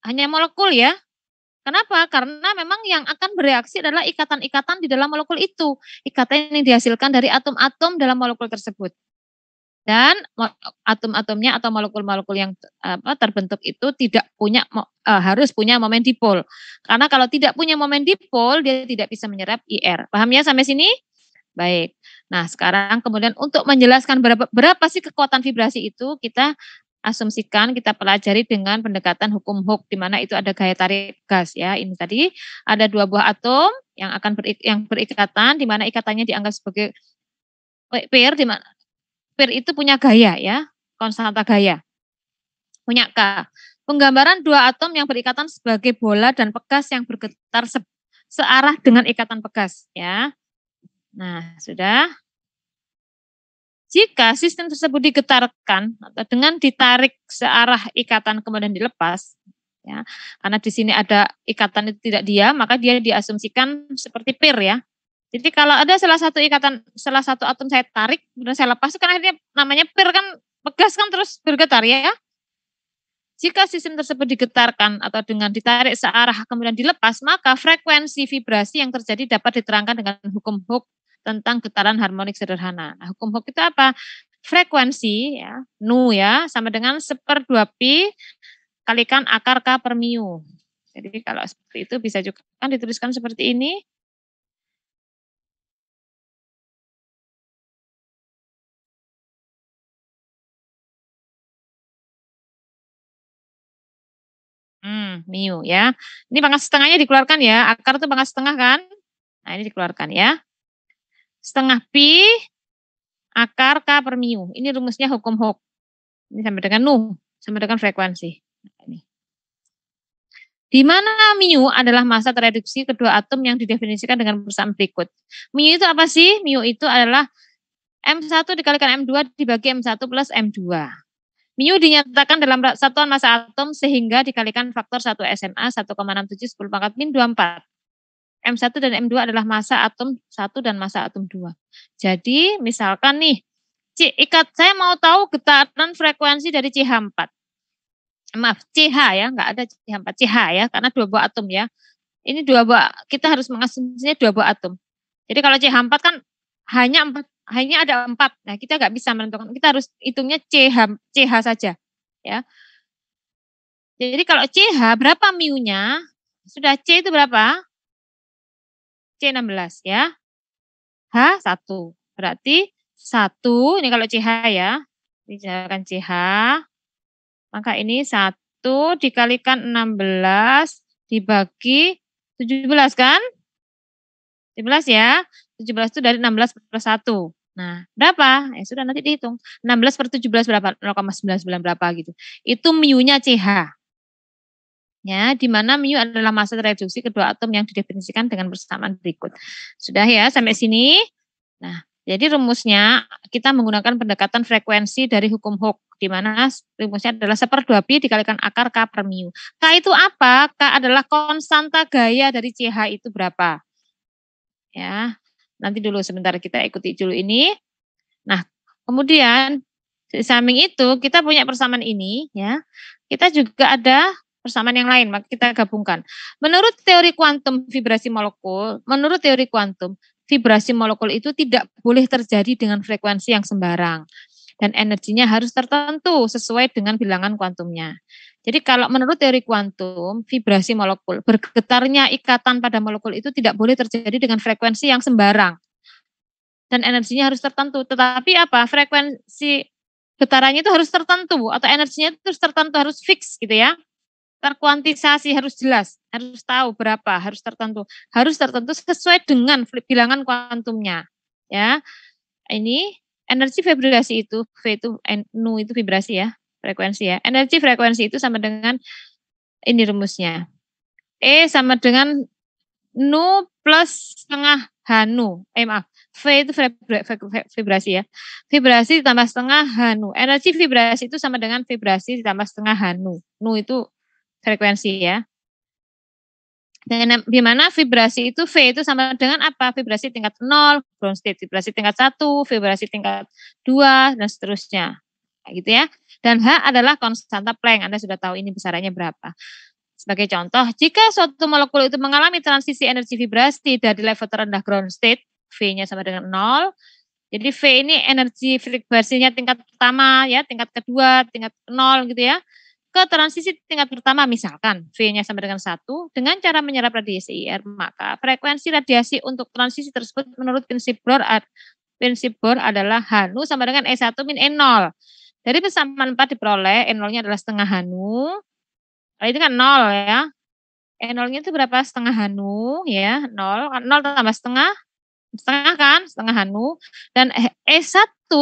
Hanya molekul ya. Kenapa? Karena memang yang akan bereaksi adalah ikatan-ikatan di dalam molekul itu. Ikatan yang dihasilkan dari atom-atom dalam molekul tersebut. Dan atom-atomnya atau molekul-molekul yang terbentuk itu tidak punya harus punya momen dipol. Karena kalau tidak punya momen dipol, dia tidak bisa menyerap IR. Paham ya sampai sini? Baik. Nah, sekarang kemudian untuk menjelaskan berapa sih kekuatan vibrasi itu, kita asumsikan, kita pelajari dengan pendekatan hukum Hooke, di mana itu ada gaya tarik gas ya. Ini tadi ada 2 buah atom yang akan berikatan, di mana ikatannya dianggap sebagai pair, di mana pair itu punya gaya ya, konstanta gaya. Punya K. Penggambaran 2 atom yang berikatan sebagai bola dan pegas yang bergetar searah dengan ikatan pegas ya. Nah, sudah. Jika sistem tersebut digetarkan atau dengan ditarik searah ikatan kemudian dilepas, ya, karena di sini ada ikatan itu tidak diam, maka dia diasumsikan seperti pair ya. Jadi kalau ada salah satu atom saya tarik, kemudian saya lepas, kan akhirnya namanya pair kan, pegas kan terus bergetar ya. Jika sistem tersebut digetarkan atau dengan ditarik searah kemudian dilepas, maka frekuensi vibrasi yang terjadi dapat diterangkan dengan hukum Hooke tentang getaran harmonik sederhana. Nah, hukum Hooke itu apa? Frekuensi ya, nu ya, sama dengan 1/2pi kalikan akar K per mu. Jadi kalau seperti itu bisa juga kan dituliskan seperti ini. Mu ya. Ini pangkat setengahnya dikeluarkan ya. Akar itu pangkat setengah kan? Nah, ini dikeluarkan ya. Setengah pi akar K per mu. Ini rumusnya hukum Hooke. Ini sama dengan nu, sama dengan frekuensi. Nah, ini. Di mana mu adalah massa tereduksi kedua atom yang didefinisikan dengan persamaan berikut. Mu itu apa sih? Mu itu adalah M1 dikalikan M2 dibagi M1 plus M2. Mu dinyatakan dalam satuan massa atom sehingga dikalikan faktor 1 SMA 1,67 10 pangkat min 24. M1 dan M2 adalah massa atom 1 dan massa atom 2. Jadi misalkan nih, saya mau tahu getaran frekuensi dari CH4. Maaf, CH ya, enggak ada CH4, CH ya, karena 2 buah atom ya. Ini 2 buah, kita harus mengasumsinya 2 buah atom. Jadi kalau CH4 kan hanya ada 4. Nah, kita enggak bisa menentukan, kita harus hitungnya CH saja ya. Jadi kalau CH berapa mu-nya? Sudah C itu berapa? C16 ya. H1. Berarti 1, ini kalau CH ya. Misalkan CH. Maka ini 1 dikalikan 16 dibagi 17 kan? 17 ya. 17 itu dari 16 plus 1. Nah, berapa? Ya sudah nanti dihitung. 16 per 17 berapa? 0,99 berapa gitu. Itu mu-nya CH. Ya, di mana mu adalah massa tereduksi kedua atom yang didefinisikan dengan persamaan berikut. Sudah ya sampai sini. Nah, jadi rumusnya kita menggunakan pendekatan frekuensi dari hukum Hooke, di mana rumusnya adalah 1/2pi dikalikan akar K per mu. K itu apa? K adalah konstanta gaya dari CH itu berapa? Ya, nanti dulu sebentar kita ikuti dulu ini. Nah, kemudian di samping itu kita punya persamaan ini ya. Kita juga ada persamaan yang lain, maka kita gabungkan. Menurut teori kuantum vibrasi molekul, vibrasi molekul itu tidak boleh terjadi dengan frekuensi yang sembarang. Dan energinya harus tertentu sesuai dengan bilangan kuantumnya. Jadi kalau menurut teori kuantum, vibrasi molekul, bergetarnya ikatan pada molekul itu tidak boleh terjadi dengan frekuensi yang sembarang. Dan energinya harus tertentu. Tetapi apa? Frekuensi getarannya itu harus tertentu atau energinya itu tertentu, harus fix gitu ya. Terkuantisasi, harus jelas, harus tahu berapa, harus tertentu sesuai dengan bilangan kuantumnya ya. Ini energi vibrasi itu, V itu nu itu vibrasi ya, frekuensi ya. Energi frekuensi itu sama dengan ini rumusnya, E sama dengan nu plus setengah H nu. V itu vibrasi ya. Vibrasi ditambah setengah H nu. Energi vibrasi itu sama dengan vibrasi ditambah setengah H nu. Nu itu frekuensi ya. Dan di mana vibrasi itu V itu sama dengan apa? Vibrasi tingkat 0, ground state, vibrasi tingkat 1, vibrasi tingkat 2 dan seterusnya. Kayak gitu ya. Dan H adalah konstanta Planck. Anda sudah tahu ini besarannya berapa. Sebagai contoh, jika suatu molekul itu mengalami transisi energi vibrasi dari level terendah ground state, V-nya sama dengan 0, Jadi V ini energi vibrasinya tingkat pertama ya, tingkat kedua, tingkat 0 gitu ya. Ke transisi tingkat pertama misalkan V-nya sama dengan 1 dengan cara menyerap radiasi IR, maka frekuensi radiasi untuk transisi tersebut menurut prinsip Bohr adalah H nu sama dengan E1 min E0. Dari persamaan 4 diperoleh E0-nya adalah setengah H-nu. Kalau itu kan 0 ya. E0-nya itu berapa? Setengah H-nu ya, 0. 0 tambah setengah kan, setengah H-nu. Dan E1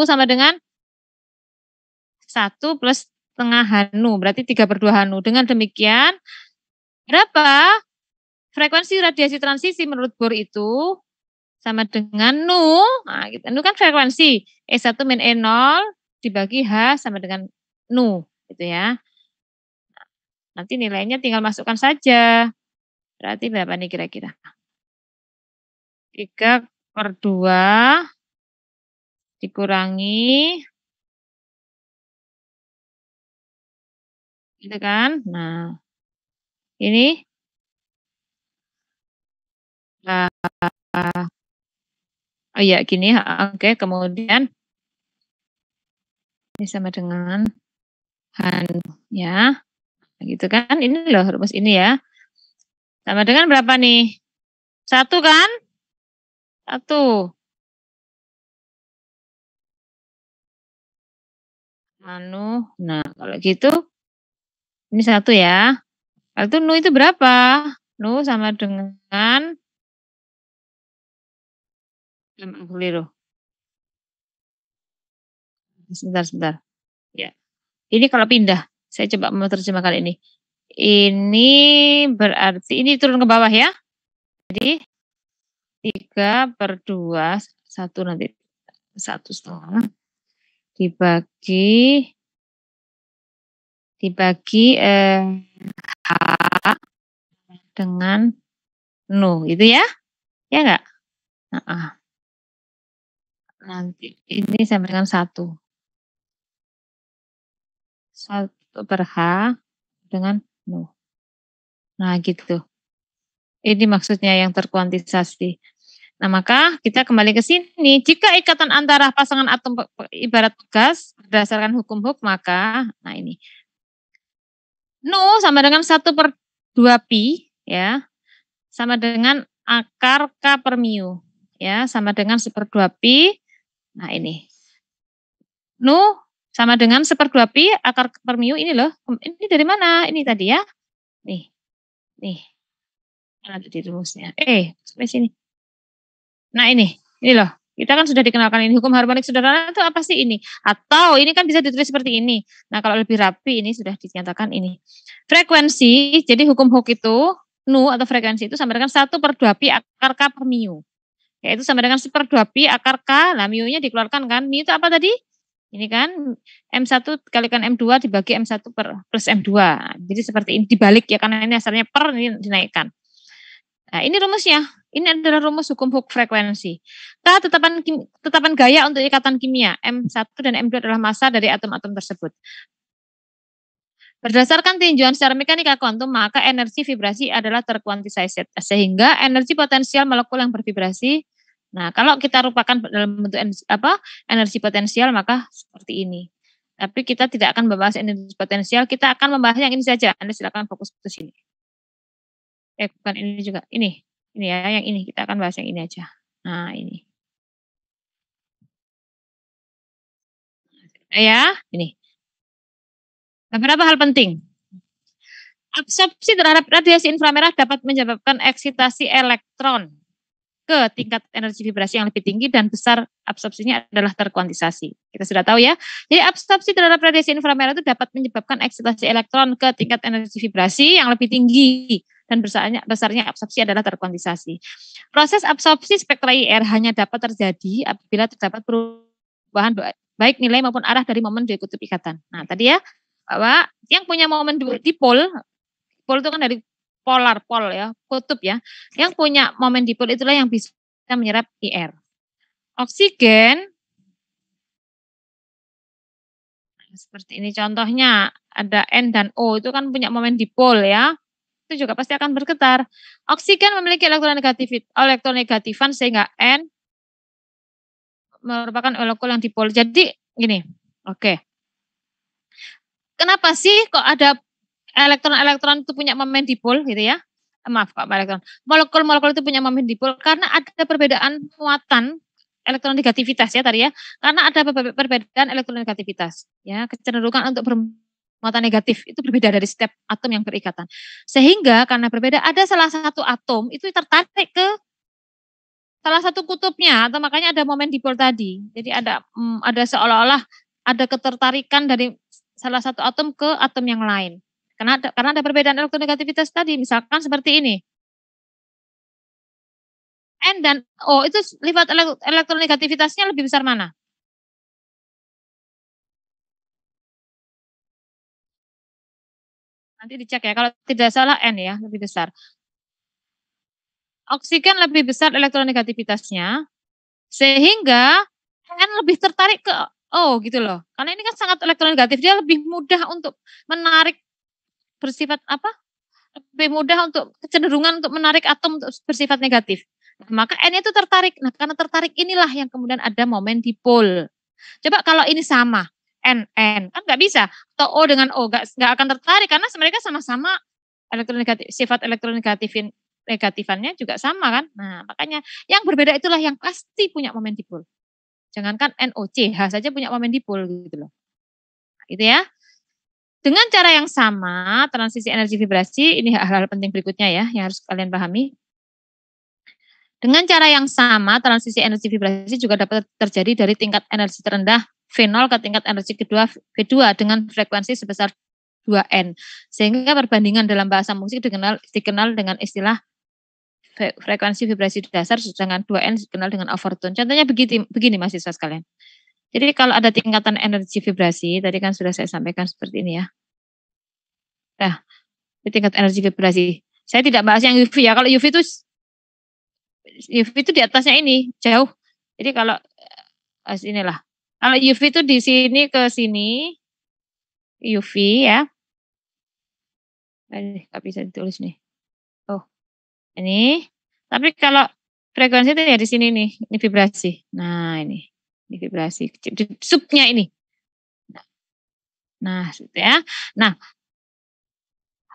sama dengan 1 plus setengah H-nu, berarti 3/2 H-nu. Dengan demikian, berapa frekuensi radiasi transisi menurut Bohr itu sama dengan nu. Nah, gitu. Nu kan frekuensi E1 min E0 dibagi H sama dengan nu, gitu ya. Nanti nilainya tinggal masukkan saja. Berarti berapa nih kira-kira? 3/2 dikurangi, gitu kan. Nah, ini oh iya gini, oke, kemudian ini sama dengan Han ya. Gitu kan. Ini loh rumus ini ya. Sama dengan berapa nih? 1 kan? 1. Nah kalau gitu ini 1 ya. Kalau itu nu itu berapa? Nu sama dengan keliru. Sebentar. Ya. Ini kalau pindah, saya coba menerjemahkan ini. Ini berarti ini turun ke bawah ya. Jadi 3/2, 1 nanti 1,5 dibagi H dengan nu, gitu ya? Ya enggak? Heeh. Nanti ini sama dengan 1. 1/H dengan nu. Nah gitu. Ini maksudnya yang terkuantisasi. Nah maka kita kembali ke sini. Jika ikatan antara pasangan atom ibarat gas berdasarkan hukum Hooke, maka nah ini. Nu sama dengan 1/2pi ya. Sama dengan akar K per mu ya, sama dengan 1/2pi. Nah ini. Nu sama dengan 1/2pi akar per mu ini loh. Ini dari mana? Ini tadi ya. Nih. Mana tadi rumusnya? Sampai sini. Nah ini loh. Kita kan sudah dikenalkan ini hukum harmonik sederhana itu apa sih ini? Atau ini kan bisa ditulis seperti ini. Nah kalau lebih rapi ini sudah dinyatakan ini. Frekuensi, jadi hukum Hooke itu nu atau frekuensi itu sama dengan 1/2pi akar K per mu. Yaitu sama dengan 1/2pi akar K, nah mu-nya dikeluarkan kan. Mu itu apa tadi? Ini kan M1 kalikan M2 dibagi M1 plus M2. Jadi seperti ini dibalik ya, karena ini asalnya per, ini dinaikkan. Nah ini rumusnya. Ini adalah rumus hukum Hooke frekuensi. K tetapan gaya untuk ikatan kimia. M1 dan M2 adalah massa dari atom-atom tersebut. Berdasarkan tinjauan secara mekanika kuantum, maka energi vibrasi adalah terkuantisasi, sehingga energi potensial molekul yang bervibrasi. Nah, kalau kita rupakan dalam bentuk energi potensial, maka seperti ini. Tapi kita tidak akan membahas energi potensial, kita akan membahas yang ini saja. Anda silakan fokus ke sini. Bukan ini juga, ini ya, yang ini kita akan bahas yang ini aja. Nah, ini. Ya, ini. Beberapa hal penting. Absorpsi terhadap radiasi inframerah dapat menyebabkan eksitasi elektron ke tingkat energi vibrasi yang lebih tinggi dan besar absorpsinya adalah terkuantisasi. Kita sudah tahu ya. Jadi absorpsi terhadap radiasi inframerah itu dapat menyebabkan eksitasi elektron ke tingkat energi vibrasi yang lebih tinggi dan besarnya absorpsi adalah terkuantisasi. Proses absorpsi spektra IR hanya dapat terjadi apabila terdapat perubahan baik nilai maupun arah dari momen dua kutub ikatan. Nah, tadi ya bahwa yang punya momen dipol itu kan dari polar, pol ya, kutub ya. Yang punya momen dipol itulah yang bisa menyerap IR. Oksigen seperti ini contohnya, ada N dan O itu kan punya momen dipol ya. Itu juga pasti akan bergetar. Oksigen memiliki elektronegatifan sehingga N merupakan molekul yang dipol. Jadi gini, oke. Kenapa sih kok ada elektron-elektron itu punya momen dipol gitu ya? Maaf kok elektron. Molekul-molekul itu punya momen dipol karena ada perbedaan muatan elektronegativitas ya tadi ya. Karena ada perbedaan elektronegativitas ya, kecenderungan untuk bermuatan negatif itu berbeda dari setiap atom yang berikatan. Sehingga karena berbeda ada salah satu atom itu tertarik ke salah satu kutubnya atau makanya ada momen dipol tadi. Jadi ada seolah-olah ada ketertarikan dari salah satu atom ke atom yang lain. Karena ada perbedaan elektronegativitas tadi, misalkan seperti ini. N dan O itu sifat elektronegativitasnya lebih besar mana? Nanti dicek ya, kalau tidak salah N ya, lebih besar. Oksigen lebih besar elektronegativitasnya, sehingga N lebih tertarik ke O gitu loh. Karena ini kan sangat elektronegatif, dia lebih mudah untuk menarik bersifat apa? Lebih mudah untuk kecenderungan untuk menarik atom untuk bersifat negatif. Nah, maka N itu tertarik. Nah, karena tertarik inilah yang kemudian ada momen dipol. Coba kalau ini sama, N kan nggak bisa. Atau O dengan O nggak akan tertarik karena mereka sama-sama elektronegatif, sifat negatifannya juga sama kan. Nah, makanya yang berbeda itulah yang pasti punya momen dipol. Jangankan NOCH saja punya momen dipol gitu loh. Gitu ya. Dengan cara yang sama, transisi energi vibrasi, ini hal-hal penting berikutnya ya, yang harus kalian pahami. Dengan cara yang sama, transisi energi vibrasi juga dapat terjadi dari tingkat energi terendah V0 ke tingkat energi kedua V2 dengan frekuensi sebesar 2N. Sehingga perbandingan dalam bahasa musik dikenal dengan istilah frekuensi vibrasi dasar, sedangkan 2N dikenal dengan overtone. Contohnya begini mahasiswa sekalian. Jadi kalau ada tingkatan energi vibrasi, tadi kan sudah saya sampaikan seperti ini ya. Nah, tingkat energi vibrasi. Saya tidak bahas yang UV ya. Kalau UV itu di atasnya ini, jauh. Jadi kalau inilah. Kalau UV itu di sini ke sini, UV ya. Nggak bisa ditulis nih. Oh, ini. Tapi kalau frekuensi itu ya di sini nih, ini vibrasi. Nah, ini vibrasi. Subnya ini. Nah, gitu ya. Nah,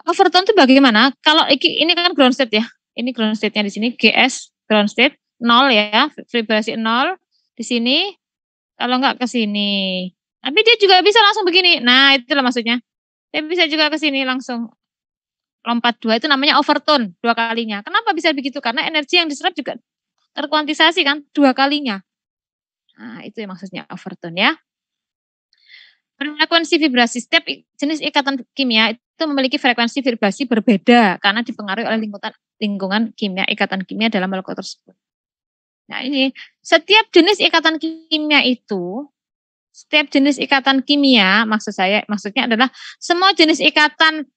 overtone itu bagaimana? Kalau ini kan ground state ya. Ini ground state-nya di sini GS ground state 0 ya, vibrasi 0 di sini. Kalau enggak ke sini. Tapi dia juga bisa langsung begini. Nah, itulah maksudnya. Dia bisa juga ke sini langsung lompat 2, itu namanya overtone 2 kalinya. Kenapa bisa begitu? Karena energi yang diserap juga terkuantisasi kan 2 kalinya. Nah, itu yang maksudnya overtone ya. Frekuensi vibrasi setiap jenis ikatan kimia itu memiliki frekuensi vibrasi berbeda karena dipengaruhi oleh lingkungan kimia, ikatan kimia dalam molekul tersebut. Nah ini, setiap jenis ikatan kimia itu, maksudnya adalah semua jenis ikatan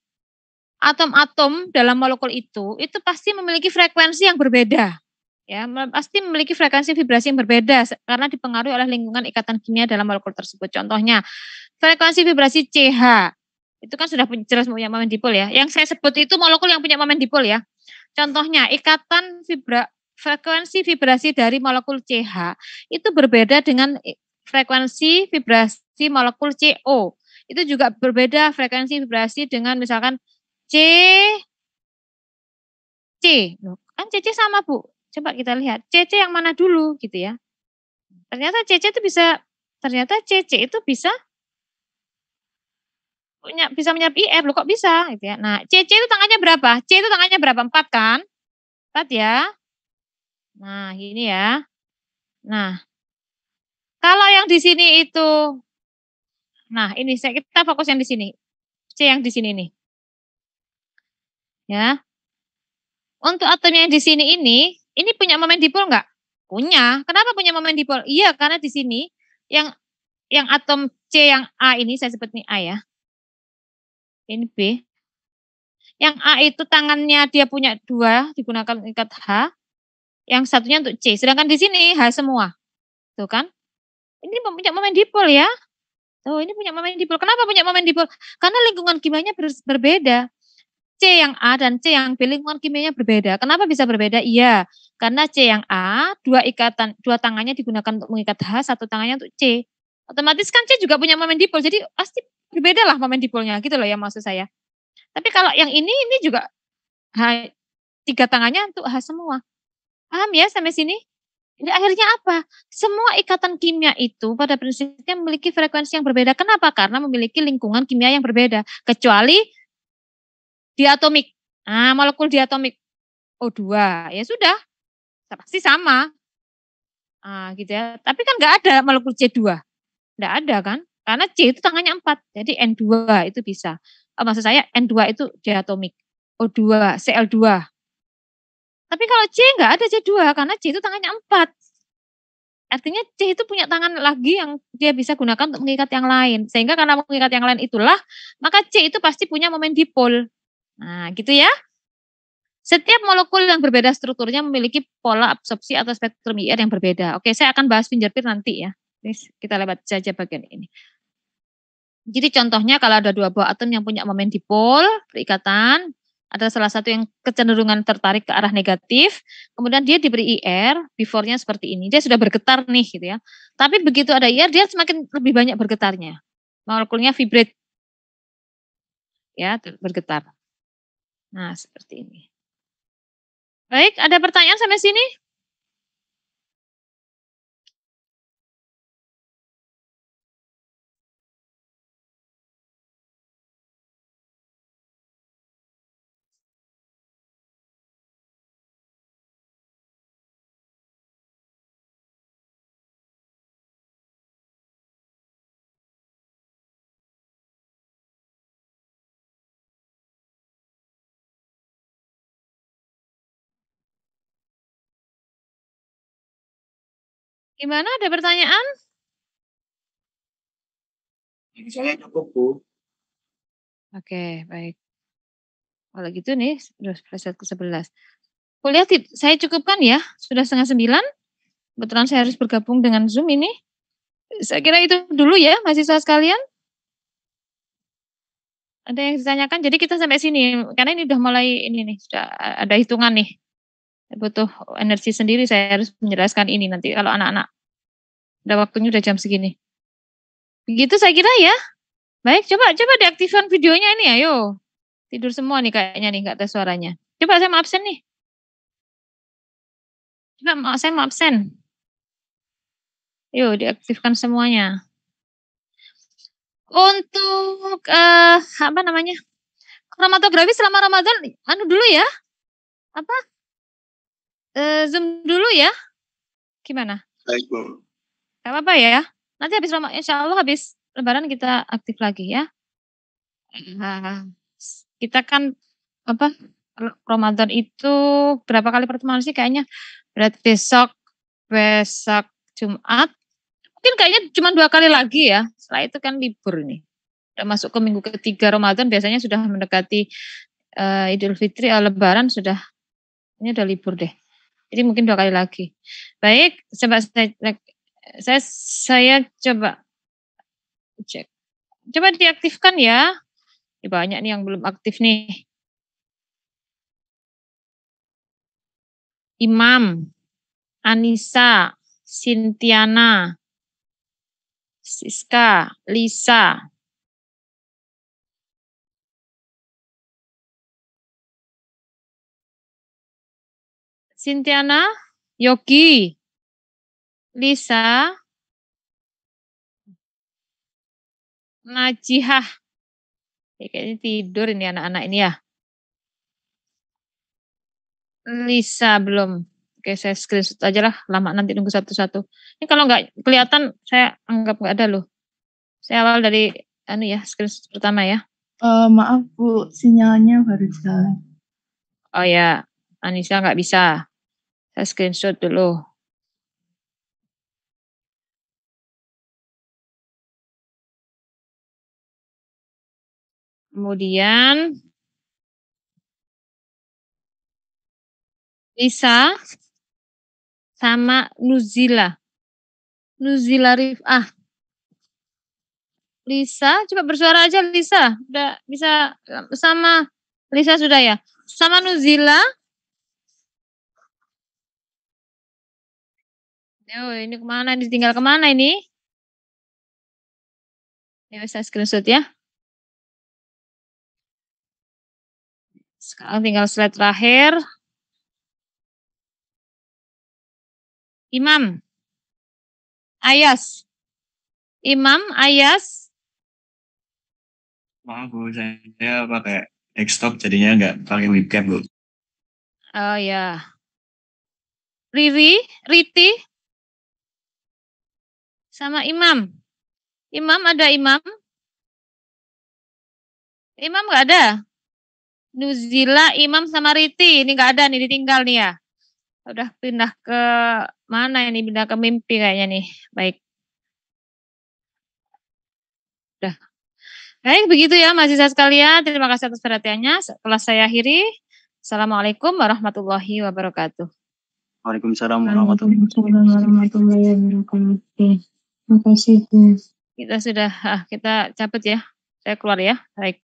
atom-atom dalam molekul itu pasti memiliki frekuensi yang berbeda. Ya, pasti memiliki frekuensi vibrasi yang berbeda karena dipengaruhi oleh lingkungan ikatan kimia dalam molekul tersebut. Contohnya, frekuensi vibrasi CH itu kan sudah jelas punya momen dipol ya. Yang saya sebut itu molekul yang punya momen dipol ya. Contohnya, frekuensi vibrasi dari molekul CH itu berbeda dengan frekuensi vibrasi molekul CO. Itu juga berbeda frekuensi vibrasi dengan misalkan C. Kan CC sama Bu. Coba kita lihat, CC yang mana dulu gitu ya. Ternyata CC itu bisa menyerap IR loh, kok bisa gitu ya. Nah, CC itu tangannya berapa? C itu tangannya berapa? 4 kan? 4 ya. Nah, ini ya. Nah, kalau yang di sini itu, nah ini kita fokus yang di sini. C yang di sini nih. Ya. Untuk atom yang di sini ini punya momen dipol enggak? Punya. Kenapa punya momen dipol? Iya, karena di sini yang atom C yang A ini, saya sebut nih A ya. Ini B. Yang A itu tangannya dia punya 2, digunakan ikat H. Yang satunya untuk C. Sedangkan di sini H semua. Tuh kan? Ini punya momen dipol ya. Tuh, ini punya momen dipol. Kenapa punya momen dipol? Karena lingkungan kimianya berbeda. C yang A dan C yang B lingkungan kimianya berbeda. Kenapa bisa berbeda? Iya, Karena C yang A, dua tangannya digunakan untuk mengikat H, satu tangannya untuk C. Otomatis kan C juga punya momen dipol, jadi pasti berbeda lah momen dipolnya, gitu loh ya maksud saya. Tapi kalau yang ini juga tiga tangannya untuk H semua. Paham ya sampai sini? Jadi akhirnya apa? Semua ikatan kimia itu pada prinsipnya memiliki frekuensi yang berbeda. Kenapa? Karena memiliki lingkungan kimia yang berbeda. Kecuali diatomik. Nah, molekul diatomik O2, ya sudah, pasti sama. Nah, gitu ya. Tapi kan nggak ada molekul C2. Nggak ada kan? Karena C itu tangannya 4, jadi N2 itu bisa. Maksud saya N2 itu diatomik. O2, Cl2. Tapi kalau C nggak ada C2, karena C itu tangannya 4. Artinya C itu punya tangan lagi yang dia bisa gunakan untuk mengikat yang lain. Sehingga karena mengikat yang lain itulah, maka C itu pasti punya momen dipol. Nah, gitu ya. Setiap molekul yang berbeda strukturnya memiliki pola absorpsi atau spektrum IR yang berbeda. Oke, saya akan bahas fingerprint nanti ya. Ini kita lewat saja bagian ini. Jadi contohnya kalau ada dua buah atom yang punya momen dipol, berikatan, ada salah satu yang kecenderungan tertarik ke arah negatif, kemudian dia diberi IR, before-nya seperti ini, dia sudah bergetar nih gitu ya. Tapi begitu ada IR, dia semakin lebih banyak bergetarnya. Molekulnya vibrate. Ya, bergetar. Nah, seperti ini. Baik, ada pertanyaan sampai sini? Gimana, ada pertanyaan? Saya cukup, Bu. Oke, baik. Kalau gitu nih, udah slide ke-11. Kuliah saya cukupkan ya, sudah 8:30. Kebetulan saya harus bergabung dengan Zoom ini. Saya kira itu dulu ya, mahasiswa sekalian. Ada yang ditanyakan, jadi kita sampai sini. Karena ini udah mulai, ini nih, sudah ada hitungan nih. Butuh energi sendiri, saya harus menjelaskan ini nanti. Kalau anak-anak, udah waktunya udah jam segini. Begitu saya kira ya. Baik, coba diaktifkan videonya ini, ayo. Tidur semua nih kayaknya nih, nggak ada suaranya. Coba saya mau absen nih. Coba saya mau absen. Yuk, diaktifkan semuanya. Untuk apa namanya? Kromatografi selama Ramadan dulu ya. Apa? Zoom dulu ya. Gimana? Baik, Bu. Gak apa-apa ya. Nanti habis Ramadan, insyaallah habis Lebaran kita aktif lagi ya. Kita kan apa? Ramadan itu berapa kali pertemuan sih kayaknya? Berarti besok Jumat. Mungkin kayaknya cuma 2 kali lagi ya. Setelah itu kan libur nih. Udah masuk ke minggu ketiga Ramadan, biasanya sudah mendekati Idul Fitri, Lebaran sudah, ini udah libur deh. Jadi mungkin 2 kali lagi. Baik, coba saya coba cek. Coba diaktifkan ya. Banyak nih yang belum aktif nih. Imam, Anissa, Sintiana, Siska, Lisa. Sintiana, Yogi, Lisa, Najihah. Kayaknya tidur ini anak-anak ini ya. Lisa belum. Oke, saya screenshot aja lah. Lama nanti nunggu satu-satu. Ini kalau nggak kelihatan, saya anggap nggak ada loh. Saya awal dari ya, screenshot pertama ya. Maaf Bu, sinyalnya baru jalan. Oh ya, Anissa nggak bisa. Saya screenshot dulu. Kemudian Lisa sama Nuzila. Nuzila Rifah. Lisa, coba bersuara aja Lisa. Udah bisa sama Lisa sudah ya. Sama Nuzila. Oh, ini kemana? Ditinggal kemana ini? Ya, saya screenshot ya. Sekarang tinggal slide terakhir. Imam. Ayas. Imam, Ayas. Maaf Bu, saya pakai desktop jadinya nggak pakai webcam Bu. Oh ya. Riti, sama Imam. Imam ada Imam? Imam nggak ada? Nuzila, Imam sama Riti. Ini nggak ada nih, ditinggal nih ya. Udah pindah ke mana ini? Pindah ke mimpi kayaknya nih. Baik. Udah. Baik, begitu ya mahasiswa sekalian. Terima kasih atas perhatiannya. Setelah saya akhiri. Assalamualaikum warahmatullahi wabarakatuh. Waalaikumsalam warahmatullahi wabarakatuh. Warahmatullahi wabarakatuh. Terima kasih Bu. Kita sudah, kita cabut ya. Saya keluar ya. Baik.